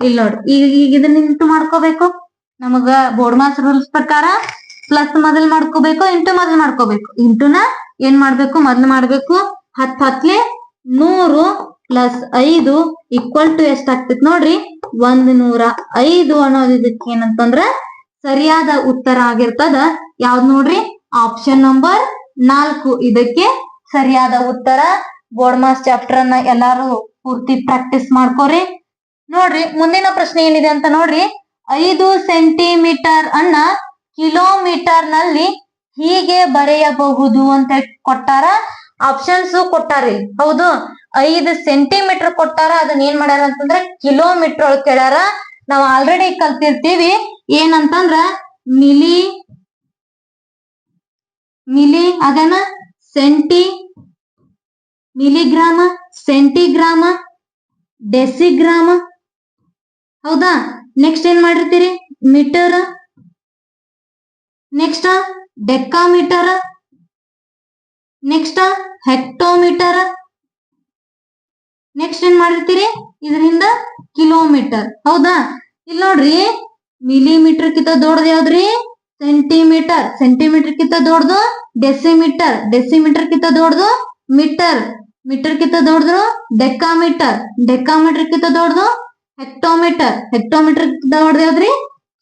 Speaker 1: ಇಲ್ಲಿ ನೋಡ್ರಿ ಈಗ ಇದನ್ನ ಇಂಟು ಮಾಡ್ಕೋಬೇಕು. ನಮಗ ಬೋರ್ಡ್ ಮಾಸ್ ರೂಲ್ಸ್ ಪ್ರಕಾರ ಪ್ಲಸ್ ಮೊದಲ್ ಮಾಡ್ಕೋಬೇಕು, ಇಂಟು ಮೊದಲ್ ಮಾಡ್ಕೋಬೇಕು. ಇಂಟುನ ಏನ್ ಮಾಡ್ಬೇಕು ಮೊದ್ಲು ಮಾಡ್ಬೇಕು. 10 ಹತ್ಲೆ 100 ಪ್ಲಸ್ 5 ಈಕ್ವಲ್ ಟು ಎಷ್ಟ್ ಆಗ್ತೈತಿ ನೋಡ್ರಿ 105 ಅನ್ನೋದು ಇದಕ್ಕೆ ಏನಂತಂದ್ರ ಸರಿಯಾದ ಉತ್ತರ ಆಗಿರ್ತದ. ಯಾವ್ದ್ ನೋಡ್ರಿ ಆಪ್ಷನ್ ನಂಬರ್ 4 ಇದಕ್ಕೆ ಸರಿಯಾದ ಉತ್ತರ. ಬೋರ್ಡ್ ಮಾಸ್ ಚಾಪ್ಟರ್ ಅನ್ನ ಎಲ್ಲಾರು ಪೂರ್ತಿ ಪ್ರಾಕ್ಟೀಸ್ ಮಾಡ್ಕೋರಿ. ನೋಡ್ರಿ ಮುಂದಿನ ಪ್ರಶ್ನೆ ಏನಿದೆ ಅಂತ ನೋಡ್ರಿ, 5 ಸೆಂಟಿಮೀಟರ್ ಅನ್ನ ಕಿಲೋಮೀಟರ್ ನಲ್ಲಿ ಹೀಗೆ ಬರೆಯಬಹುದು ಅಂತ ಕೊಟ್ಟಾರ. ಆಪ್ಷನ್ಸ್ ಕೊಟ್ಟಾರಿ. ಹೌದು, 5 ಸೆಂಟಿಮೀಟರ್ ಕೊಟ್ಟಾರ, ಅದನ್ನ ಏನ್ ಮಾಡ್ಯಾರ ಅಂತಂದ್ರ ಕಿಲೋಮೀಟರ್ ಒಳಗ್ ಕೇಳ್ಯಾರ. ನಾವ್ ಆಲ್ರೆಡಿ ಕಲ್ತಿರ್ತೀವಿ ಏನಂತಂದ್ರ ಮಿಲಿ ಅದನ್ನ ಮಿಲಿಗ್ರಾಮ, ಸೆಂಟಿಗ್ರಾಮ, ಡೆಸಿಗ್ರಾಮ. ಹೌದಾ, ನೆಕ್ಸ್ಟ್ ಏನ್ ಮಾಡಿರ್ತೀರಿ ಮೀಟರ್, ನೆಕ್ಸ್ಟ್ ಡೆಕಾಮೀಟರ್, ನೆಕ್ಸ್ಟ್ ಹೆಕ್ಟೋಮೀಟರ್, ನೆಕ್ಸ್ಟ್ ಏನ್ ಮಾಡಿರ್ತೀರಿ ಇದರಿಂದ ಕಿಲೋಮೀಟರ್. ಹೌದಾ, ಇಲ್ಲಿ ನೋಡ್ರಿ ಮಿಲಿಮೀಟರ್ ಕಿಂತ ದೊಡ್ಡದು ಯಾವ್ದ್ರಿ ಸೆಂಟಿಮೀಟರ್, ಸೆಂಟಿಮೀಟರ್ ಕಿಂತ ದೊಡ್ಡದು ಡೆಸಿಮೀಟರ್, ಡೆಸಿಮೀಟರ್ ಕಿಂತ ದೊಡ್ಡದು ಮೀಟರ್, ಮೀಟರ್ ಕಿಂತ ದೊಡ್ಡದು ಡೆಕಾಮೀಟರ್, ಡೆಕಾಮೀಟರ್ ಕಿಂತ ದೊಡ್ಡದು ಹೆಕ್ಟೋಮೀಟರ್, ಹೆಕ್ಟೋಮೀಟರ್ ಕಿಂತ ದೊಡ್ಡದು ಯಾವ್ದ್ರಿ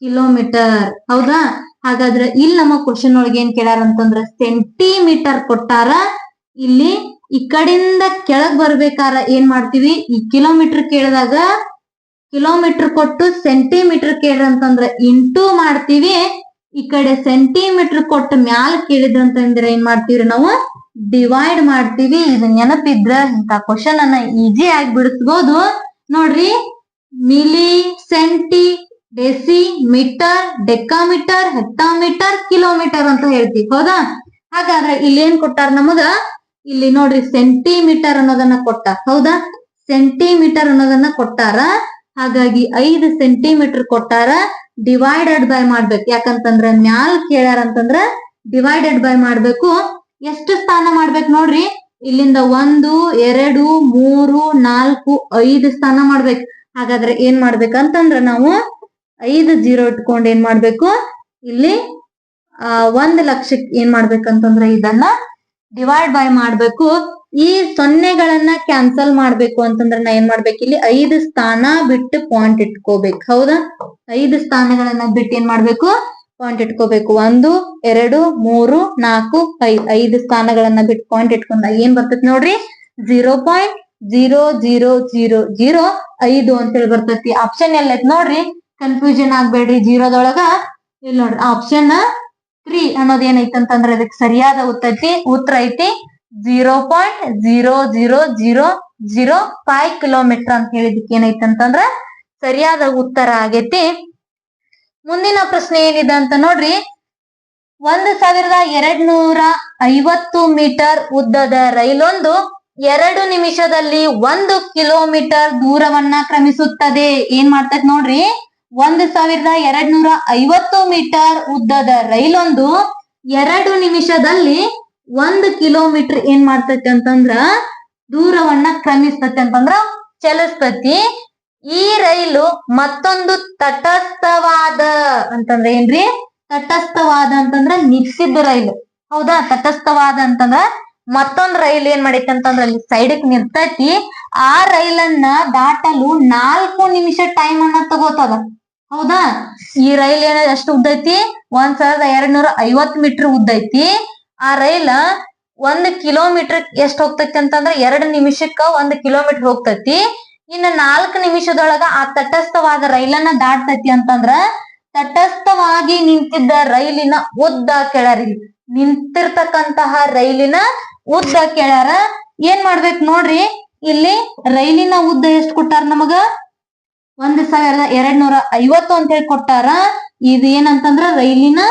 Speaker 1: ಕಿಲೋಮೀಟರ್. ಹೌದಾ, ಹಾಗಾದ್ರೆ ಇಲ್ಲಿ ನಮ್ಮ ಕ್ವಶನ್ ಒಳಗೆ ಏನ್ ಕೇಳ್ಯಾರ ಅಂತಂದ್ರ ಸೆಂಟಿಮೀಟರ್ ಕೊಟ್ಟಾರ. ಇಲ್ಲಿ ಈ ಕಡೆಯಿಂದ ಕೆಳಗ್ ಬರ್ಬೇಕಾರ ಏನ್ ಮಾಡ್ತೀವಿ, ಈ ಕಿಲೋಮೀಟರ್ ಕೇಳಿದಾಗ ಕಿಲೋಮೀಟರ್ ಕೊಟ್ಟು ಸೆಂಟಿಮೀಟರ್ ಕೇಳ್ರ ಅಂತಂದ್ರ ಇಂಟು ಮಾಡ್ತೀವಿ. ಈ ಕಡೆ ಸೆಂಟಿಮೀಟರ್ ಕೊಟ್ಟು ಮ್ಯಾಲ್ ಕೇಳಿದ್ರಂತಂದ್ರೆ ಏನ್ ಮಾಡ್ತೀವ್ರಿ ನಾವು ಡಿವೈಡ್ ಮಾಡ್ತೀವಿ. ಇದು ನೆನಪಿದ್ರ ಇಂತ ಕ್ವಶನ್ ಅನ್ನ ಈಜಿ ಆಗಿ ಬಿಡಿಸಬಹುದು. ನೋಡ್ರಿ milli, centi, deci, metre, decametre, hectometre, kilometre ಅಂತ ಹೇಳ್ತೀವಿ. ಹೌದಾ, ಹಾಗಾದ್ರೆ ಇಲ್ಲಿ ಏನ್ ಕೊಟ್ಟಾರ ನಮಗ, ಇಲ್ಲಿ ನೋಡ್ರಿ ಸೆಂಟಿಮೀಟರ್ ಅನ್ನೋದನ್ನ ಕೊಟ್ಟಾರ. ಹೌದಾ, ಸೆಂಟಿಮೀಟರ್ ಅನ್ನೋದನ್ನ ಕೊಟ್ಟಾರ. ಹಾಗಾಗಿ 5 ಸೆಂಟಿಮೀಟರ್ ಕೊಟ್ಟಾರ, ಡಿವೈಡೆಡ್ ಬೈ ಮಾಡ್ಬೇಕು. ಯಾಕಂತಂದ್ರ ಮ್ಯಾಲ್ ಕೇಳ್ಯಾರ ಅಂತಂದ್ರ ಡಿವೈಡೆಡ್ ಬೈ ಮಾಡ್ಬೇಕು. ಎಷ್ಟು ಸ್ಥಾನ ಮಾಡ್ಬೇಕು ನೋಡ್ರಿ, ಇಲ್ಲಿಂದ 1 2 3 4 5 ಸ್ಥಾನ ಮಾಡ್ಬೇಕು. ಹಾಗಾದ್ರೆ ಏನ್ ಮಾಡ್ಬೇಕಂತಂದ್ರ ನಾವು 5 0 ಇಟ್ಕೊಂಡು ಏನ್ ಮಾಡ್ಬೇಕು, ಇಲ್ಲಿ 1 ಲಕ್ಷಕ್ಕೆ ಏನ್ ಮಾಡ್ಬೇಕಂತಂದ್ರೆ ಇದನ್ನ ಡಿವೈಡ್ ಬೈ ಮಾಡ್ಬೇಕು. ಈ ಸೊನ್ನೆಗಳನ್ನ ಕ್ಯಾನ್ಸಲ್ ಮಾಡ್ಬೇಕು ಅಂತಂದ್ರೆ ನಾ ಏನ್ ಮಾಡ್ಬೇಕು, ಇಲ್ಲಿ 5 ಸ್ಥಾನ ಬಿಟ್ಟು ಪಾಯಿಂಟ್ ಇಟ್ಕೋಬೇಕು. ಹೌದಾ, 5 ಸ್ಥಾನಗಳನ್ನ ಬಿಟ್ಟು ಏನ್ ಮಾಡ್ಬೇಕು, ಪಾಯಿಂಟ್ ಇಟ್ಕೋಬೇಕು. 1 2 3 4 5 5 ಸ್ಥಾನಗಳನ್ನ ಬಿಟ್ಟು ಪಾಯಿಂಟ್ ಇಟ್ಕೊಂಡ ಏನ್ ಬರ್ತೈತಿ ನೋಡ್ರಿ, 0.000005 ಅಂತೇಳಿ ಬರ್ತೈತಿ. ಆಪ್ಷನ್ ಎಲ್ಲೈತಿ ನೋಡ್ರಿ, ಕನ್ಫ್ಯೂಷನ್ ಆಗ್ಬೇಡ್ರಿ. ಜೀರೋದೊಳಗ ಇಲ್ಲಿ ನೋಡ್ರಿ ಆಪ್ಷನ್ 3 ಅನ್ನೋದ್ ಏನೈತಿ ಅಂತಂದ್ರೆ ಅದಕ್ಕೆ ಸರಿಯಾದ ಉತ್ತರ ಐತಿ 0.00005 ಕಿಲೋಮೀಟರ್ ಅಂತ ಹೇಳಿದಕ್ಕೆ ಏನೈತಿ ಅಂತಂದ್ರ ಸರಿಯಾದ ಉತ್ತರ ಆಗೈತಿ. ಮುಂದಿನ ಪ್ರಶ್ನೆ ಏನಿದೆ ಅಂತ ನೋಡ್ರಿ, 1250 ಮೀಟರ್ ಉದ್ದದ ರೈಲೊಂದು 2 ನಿಮಿಷದಲ್ಲಿ 1 ಕಿಲೋಮೀಟರ್ ದೂರವನ್ನ ಕ್ರಮಿಸುತ್ತದೆ. ಏನ್ ಮಾಡ್ತೈತಿ ನೋಡ್ರಿ, 1250 ಮೀಟರ್ ಉದ್ದದ ರೈಲೊಂದು 2 ನಿಮಿಷದಲ್ಲಿ 1 ಕಿಲೋಮೀಟರ್ ಏನ್ ಮಾಡ್ತೈತಿ ಅಂತಂದ್ರ ದೂರವನ್ನ ಕ್ರಮಿಸ್ತತಿ ಅಂತಂದ್ರ ಚಲಿಸ್ತತಿ. ಈ ರೈಲು ಮತ್ತೊಂದು ತಟಸ್ಥವಾದ ಅಂತಂದ್ರ ಏನ್ರಿ, ತಟಸ್ಥವಾದ ಅಂತಂದ್ರ ನಿಲ್ಸಿದ್ದ ರೈಲು. ಹೌದಾ, ತಟಸ್ಥವಾದ ಅಂತಂದ್ರ ಮತ್ತೊಂದ್ ರೈಲ್ ಏನ್ ಮಾಡೈತಿ ಅಂತಂದ್ರ ಅಲ್ಲಿ ಸೈಡ್ಕ್ ನಿಲ್ತೈತಿ. ಆ ರೈಲನ್ನ ದಾಟಲು 4 ನಿಮಿಷ ಟೈಮ್ ಅನ್ನ ತಗೋತದ. ಹೌದಾ, ಈ ರೈಲ್ ಏನ ಎಷ್ಟು ಉದ್ದೈತಿ, 1250 ಮೀಟರ್ ಉದ್ದೈತಿ. ಆ ರೈಲ 1 ಕಿಲೋಮೀಟರ್ ಎಷ್ಟ್ ಹೋಗ್ತೈತಿ ಅಂತಂದ್ರ 2 ನಿಮಿಷಕ್ಕ 1 ಕಿಲೋಮೀಟರ್ ಹೋಗ್ತೈತಿ. ಇನ್ನು 4 ನಿಮಿಷದೊಳಗ ಆ ತಟಸ್ಥವಾದ ರೈಲನ್ನ ದಾಟ್ತೈತಿ ಅಂತಂದ್ರ ತಟಸ್ಥವಾಗಿ ನಿಂತಿದ್ದ ರೈಲಿನ ಉದ್ದ ಕೇಳ್ಯಾರ. ನಿಂತಿರ್ತಕ್ಕಂತಹ ರೈಲಿನ ಉದ್ದ ಕೇಳ್ಯಾರ. ಏನ್ ಮಾಡ್ಬೇಕು ನೋಡ್ರಿ, ಇಲ್ಲಿ ರೈಲಿನ ಉದ್ದ ಎಷ್ಟು ಕೊಟ್ಟಾರ ನಮಗ, 1250 ಅಂತ ಹೇಳಿ ಕೊಟ್ಟಾರ. ಇದು ಏನಂತಂದ್ರ ರೈಲಿನ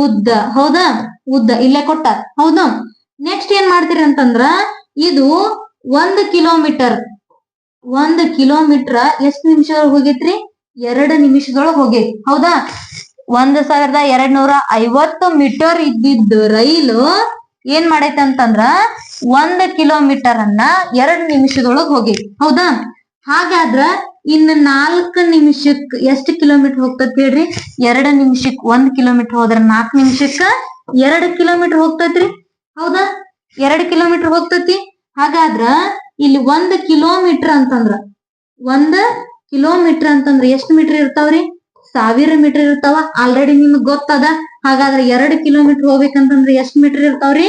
Speaker 1: ಉದ್ದ. ಹೌದಾ, ಉದ್ದ ಇಲ್ಲೇ ಕೊಟ್ಟಾರ. ಹೌದಾ, ನೆಕ್ಸ್ಟ್ ಏನ್ ಮಾಡ್ತೀರಿ ಅಂತಂದ್ರ ಇದು 1 ಕಿಲೋಮೀಟರ್ ಎಷ್ಟು ನಿಮಿಷದೊಳಗೆ ಹೋಗೈತ್ರಿ, 2 ನಿಮಿಷದೊಳಗೆ ಹೋಗೈತಿ. ಹೌದಾ, 1250 ಮೀಟರ್ ಇದ್ದಿದ್ದು ರೈಲು ಏನ್ ಮಾಡೈತಿ ಅಂತಂದ್ರ 1 ಕಿಲೋಮೀಟರ್ ಅನ್ನ 2 ನಿಮಿಷದೊಳಗ್ ಹೋಗೈತಿ. ಹೌದಾ, ಹಾಗಾದ್ರ ಇನ್ನು 4 ನಿಮಿಷಕ್ ಎಷ್ಟು ಕಿಲೋಮೀಟರ್ ಹೋಗ್ತೈತಿ ಹೇಳ್ರಿ, 2 ನಿಮಿಷಕ್ 1 ಕಿಲೋಮೀಟರ್ ಹೋದ್ರ 4 ನಿಮಿಷಕ್ಕ 2 ಕಿಲೋಮೀಟರ್ ಹೋಗ್ತೈತ್ರಿ. ಹೌದಾ, 2 ಕಿಲೋಮೀಟರ್ ಹೋಗ್ತೈತಿ. ಹಾಗಾದ್ರ ಇಲ್ಲಿ 1 ಕಿಲೋಮೀಟರ್ ಅಂತಂದ್ರ 1 ಕಿಲೋಮೀಟರ್ ಅಂತಂದ್ರ ಎಷ್ಟು ಮೀಟರ್ ಇರ್ತಾವ್ರಿ, 1000 ಮೀಟರ್ ಇರ್ತಾವ. ಆಲ್ರೆಡಿ ನಿಮಗ್ ಗೊತ್ತದ. ಹಾಗಾದ್ರೆ 2 ಕಿಲೋಮೀಟರ್ ಹೋಗ್ಬೇಕಂತಂದ್ರೆ ಎಷ್ಟ್ ಮೀಟರ್ ಇರ್ತಾವ್ರಿ,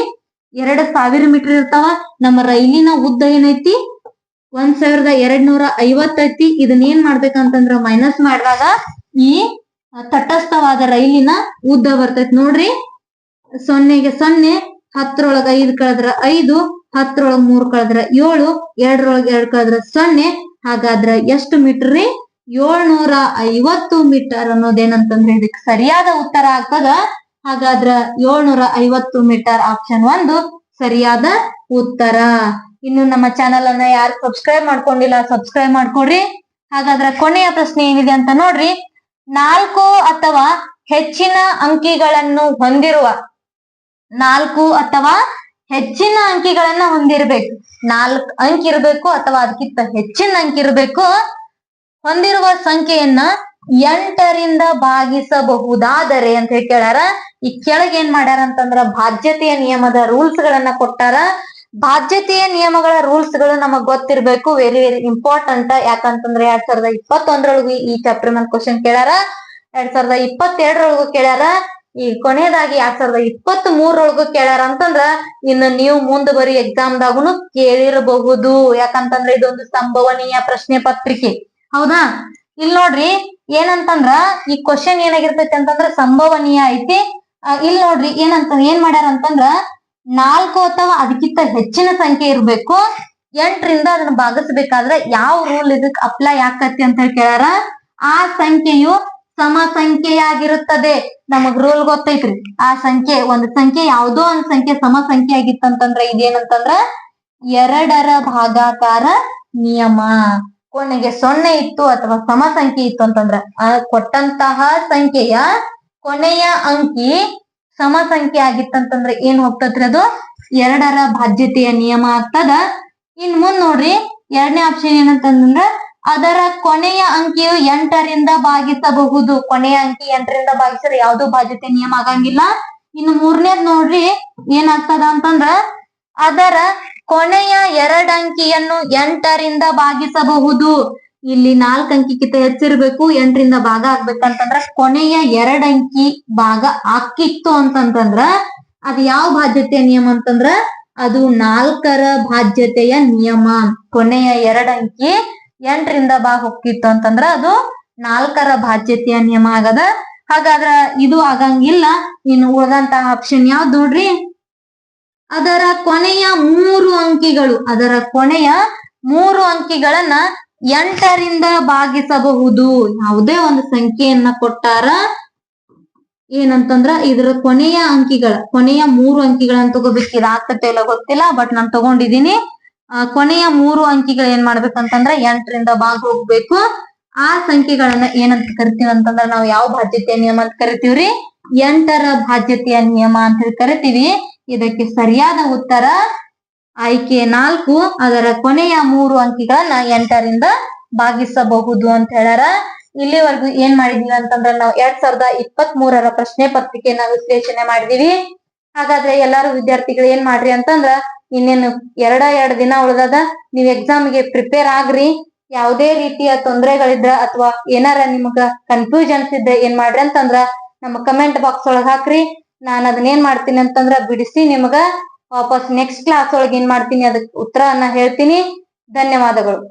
Speaker 1: 2000 ಮೀಟರ್ ಇರ್ತಾವ. ನಮ್ಮ ರೈಲಿನ ಉದ್ದ ಏನೈತಿ 1250 ಐತಿ. ಇದನ್ನ ಏನ್ ಮಾಡ್ಬೇಕಂತಂದ್ರ ಮೈನಸ್ ಮಾಡಿದಾಗ ಈ ತಟಸ್ಥವಾದ ರೈಲಿನ ಉದ್ದ ಬರ್ತೈತಿ ನೋಡ್ರಿ. 0ಗೆ 0, 10ರೊಳಗ 5 ಕಳೆದ್ರ 5, 10ರೊಳಗ 3 ಕಳೆದ್ರ 7, 2ರೊಳಗ 2 ಕಳೆದ್ರ 0. ಹಾಗಾದ್ರ ಎಷ್ಟು ಮೀಟರ್ ರೀ, 750 ಮೀಟರ್ ಅನ್ನೋದೇನಂತಂದ್ರೆ ಇದಕ್ಕೆ ಸರಿಯಾದ ಉತ್ತರ ಆಗ್ತದ. ಹಾಗಾದ್ರ 750 ಮೀಟರ್ ಆಪ್ಷನ್ 1 ಸರಿಯಾದ ಉತ್ತರ. ಇನ್ನು ನಮ್ಮ ಚಾನೆಲ್ ಅನ್ನ ಯಾರು ಸಬ್ಸ್ಕ್ರೈಬ್ ಮಾಡ್ಕೊಂಡಿಲ್ಲ ಸಬ್ಸ್ಕ್ರೈಬ್ ಮಾಡ್ಕೊಡ್ರಿ. ಹಾಗಾದ್ರ ಕೊನೆಯ ಪ್ರಶ್ನೆ ಏನಿದೆ ಅಂತ ನೋಡ್ರಿ, 4 ಅಥವಾ ಹೆಚ್ಚಿನ ಅಂಕಿಗಳನ್ನು ಹೊಂದಿರುವ 4 ಅಥವಾ ಹೆಚ್ಚಿನ ಅಂಕಿಗಳನ್ನ ಹೊಂದಿರಬೇಕು. 4 ಅಂಕಿ ಇರಬೇಕು ಅಥವಾ ಅದಕ್ಕಿಂತ ಹೆಚ್ಚಿನ ಅಂಕಿ ಇರಬೇಕು. ಹೊಂದಿರುವ ಸಂಖ್ಯೆಯನ್ನ 8ರಿಂದ ಭಾಗಿಸಬಹುದಾದರೆ ಅಂತ ಹೇಳಿ ಕೇಳ್ಯಾರ. ಈ ಕೆಳಗೆ ಏನ್ ಮಾಡ್ಯಾರ ಅಂತಂದ್ರ ಬಾಧ್ಯತೆಯ ನಿಯಮದ ರೂಲ್ಸ್ ಗಳನ್ನ ಕೊಟ್ಟಾರ. ಬಾಧ್ಯತೆಯ ನಿಯಮಗಳ ರೂಲ್ಸ್ ಗಳು ನಮಗ್ ಗೊತ್ತಿರ್ಬೇಕು. Very very important. ಯಾಕಂತಂದ್ರೆ 2021ರೊಳಗೂ ಈ ಚಾಪ್ಟರ್ ಮೇಲೆ ಕ್ವಶನ್ ಕೇಳ್ಯಾರ, 2022ರೊಳಗೂ ಕೇಳ್ಯಾರ, ಈ ಕೊನೆಯದಾಗಿ 2023ರೊಳಗೂ ಕೇಳ್ಯಾರ ಅಂತಂದ್ರ ಇನ್ನು ನೀವು ಮುಂದುವರಿ ಎಕ್ಸಾಮ್ದಾಗುನು ಕೇಳಿರಬಹುದು. ಯಾಕಂತಂದ್ರೆ ಇದೊಂದು ಸಂಭವನೀಯ ಪ್ರಶ್ನೆ ಪತ್ರಿಕೆ. ಹೌದಾ, ಇಲ್ಲಿ ನೋಡ್ರಿ ಏನಂತಂದ್ರ ಈ ಕ್ವಶನ್ ಏನಾಗಿರ್ತೈತಿ ಅಂತಂದ್ರ ಸಂಭವನೀಯ ಐತಿ. ಇಲ್ಲಿ ನೋಡ್ರಿ ಏನ್ ಮಾಡ್ಯಾರ ಅಂತಂದ್ರ 4 ಅಥವಾ ಅದಕ್ಕಿಂತ ಹೆಚ್ಚಿನ ಸಂಖ್ಯೆ ಇರ್ಬೇಕು. 8ರಿಂದ ಅದನ್ನ ಭಾಗಿಸ್ಬೇಕಾದ್ರೆ ಯಾವ ರೂಲ್ ಇದಕ್ ಅಪ್ಲೈ ಆಕತಿ ಅಂತ ಹೇಳಿ ಕೇಳ್ಯಾರ. ಆ ಸಂಖ್ಯೆಯು ಸಮ ಸಂಖ್ಯೆಯಾಗಿರುತ್ತದೆ. ನಮಗ್ ರೂಲ್ ಗೊತ್ತೈತ್ರಿ. ಆ ಸಂಖ್ಯೆ ಒಂದು ಸಂಖ್ಯೆ ಯಾವುದೋ ಒಂದ್ ಸಂಖ್ಯೆ ಸಮ ಸಂಖ್ಯೆ ಆಗಿತ್ತಂತಂದ್ರ ಇದೇನಂತಂದ್ರ 2ರ ಭಾಗಾಕಾರ ನಿಯಮ. ಕೊನೆಗೆ 0 ಇತ್ತು ಅಥವಾ ಸಮ ಸಂಖ್ಯೆ ಇತ್ತು ಅಂತಂದ್ರ ಆ ಕೊಟ್ಟಂತಹ ಸಂಖ್ಯೆಯ ಕೊನೆಯ ಅಂಕಿ ಸಮ ಸಂಖ್ಯೆ ಆಗಿತ್ತಂತಂದ್ರ ಏನ್ ಹೋಗ್ತತ್ರಿ, ಅದು 2ರ ಬಾಧ್ಯತೆಯ ನಿಯಮ ಆಗ್ತದ. ಇನ್ ಮುಂದ್ ನೋಡ್ರಿ 2ನೇ ಆಪ್ಷನ್ ಏನಂತಂದ್ರ ಅದರ ಕೊನೆಯ ಅಂಕಿಯು 8ರಿಂದ ಭಾಗಿಸಬಹುದು. ಕೊನೆಯ ಅಂಕಿ 8ರಿಂದ ಭಾಗಿಸಿದ್ರೆ ಯಾವ್ದು ಬಾಧ್ಯತೆ ನಿಯಮ ಆಗಂಗಿಲ್ಲ. ಇನ್ನು ಮೂರನೇದ್ ನೋಡ್ರಿ ಏನಾಗ್ತದ ಅಂತಂದ್ರ ಅದರ ಕೊನೆಯ 2 ಅಂಕಿಯನ್ನು 8ರಿಂದ ಭಾಗಿಸಬಹುದು. ಇಲ್ಲಿ 4 ಅಂಕಿಗಿಂತ ಹೆಚ್ಚಿರ್ಬೇಕು, 8ರಿಂದ ಭಾಗ ಆಗ್ಬೇಕಂತಂದ್ರ ಕೊನೆಯ 2 ಅಂಕಿ ಭಾಗ ಆಕ್ಕಿತ್ತು ಅಂತಂತಂದ್ರ ಅದು ಯಾವ ಬಾಧ್ಯತೆಯ ನಿಯಮ ಅಂತಂದ್ರ ಅದು 4ರ ಬಾಧ್ಯತೆಯ ನಿಯಮ. ಕೊನೆಯ 2 ಅಂಕಿ 8ರಿಂದ ಭಾಗ ಹೋಗಿತ್ತು ಅಂತಂದ್ರ ಅದು 4ರ ಬಾಧ್ಯತೆಯ ನಿಯಮ ಆಗದ. ಹಾಗಾದ್ರ ಇದು ಆಗಂಗಿಲ್ಲ. ಇನ್ನು ಉಳಿದಂತ ಆಪ್ಷನ್ ಯಾವ್ದು ನೋಡ್ರಿ, ಅದರ ಕೊನೆಯ 3 ಅಂಕಿಗಳನ್ನ 8ರಿಂದ ಭಾಗಿಸಬಹುದು. ಯಾವುದೇ ಒಂದು ಸಂಖ್ಯೆಯನ್ನ ಕೊಟ್ಟಾರ ಏನಂತಂದ್ರ ಇದರ ಕೊನೆಯ 3 ಅಂಕಿಗಳನ್ನ ತಗೋಬೇಕು. ಇದಾಗ್ತತೆ ಇಲ್ಲ ಗೊತ್ತಿಲ್ಲ, ಬಟ್ ನಾನ್ ತಗೊಂಡಿದೀನಿ. ಕೊನೆಯ 3 ಅಂಕಿಗಳು ಏನ್ ಮಾಡ್ಬೇಕಂತಂದ್ರ 8ರಿಂದ ಭಾಗ ಹೋಗ್ಬೇಕು. ಆ ಸಂಖ್ಯೆಗಳನ್ನ ಏನಂತ ಕರಿತೀವಿ ಅಂತಂದ್ರ ನಾವು ಯಾವ ಬಾಧ್ಯತೆಯ ನಿಯಮ ಅಂತ ಕರಿತೀವ್ರಿ? 8ರ ಬಾಧ್ಯತೆಯ ನಿಯಮ ಅಂತ ಹೇಳಿ ಕರಿತೀವಿ. ಇದಕ್ಕೆ ಸರಿಯಾದ ಉತ್ತರ ಆಯ್ಕೆ 4. ಅದರ ಕೊನೆಯ 3 ಅಂಕಿಗಳನ್ನ 8ರಿಂದ ಭಾಗಿಸಬಹುದು ಅಂತ ಹೇಳ್ಯಾರ. ಇಲ್ಲಿವರೆಗೂ ಏನ್ ಮಾಡಿದೀವಿ ಅಂತಂದ್ರ ನಾವು 2023ರ ಪ್ರಶ್ನೆ ಪತ್ರಿಕೆಯನ್ನ ವಿಶ್ಲೇಷಣೆ ಮಾಡಿದೀವಿ. ಹಾಗಾದ್ರೆ ಎಲ್ಲಾರು ವಿದ್ಯಾರ್ಥಿಗಳು ಏನ್ ಮಾಡ್ರಿ ಅಂತಂದ್ರ ಇನ್ನೇನು 2 ದಿನ ಉಳ್ದದ. ನೀವ್ ಎಕ್ಸಾಮ್ಗೆ ಪ್ರಿಪೇರ್ ಆಗ್ರಿ. ಯಾವುದೇ ರೀತಿಯ ತೊಂದರೆಗಳಿದ್ರ ಅಥವಾ ಏನಾರ ನಿಮಗ ಕನ್ಫ್ಯೂಷನ್ಸ್ ಇದ್ರೆ ಏನ್ ಮಾಡ್ರಿ ಅಂತಂದ್ರ ನಮ್ಮ ಕಮೆಂಟ್ ಬಾಕ್ಸ್ ಒಳಗ್ ಹಾಕ್ರಿ. ನಾನು ಅದನ್ನ ಏನ್ ಮಾಡ್ತೀನಿ ಅಂತಂದ್ರ ಬಿಡಿಸಿ ನಿಮಗ ವಾಪಸ್ ನೆಕ್ಸ್ಟ್ ಕ್ಲಾಸ್ ಒಳಗೆ ಏನ್ ಮಾಡ್ತೀನಿ ಅದಕ್ಕೆ ಉತ್ತರವನ್ನ ಹೇಳ್ತೀನಿ. ಧನ್ಯವಾದಗಳು.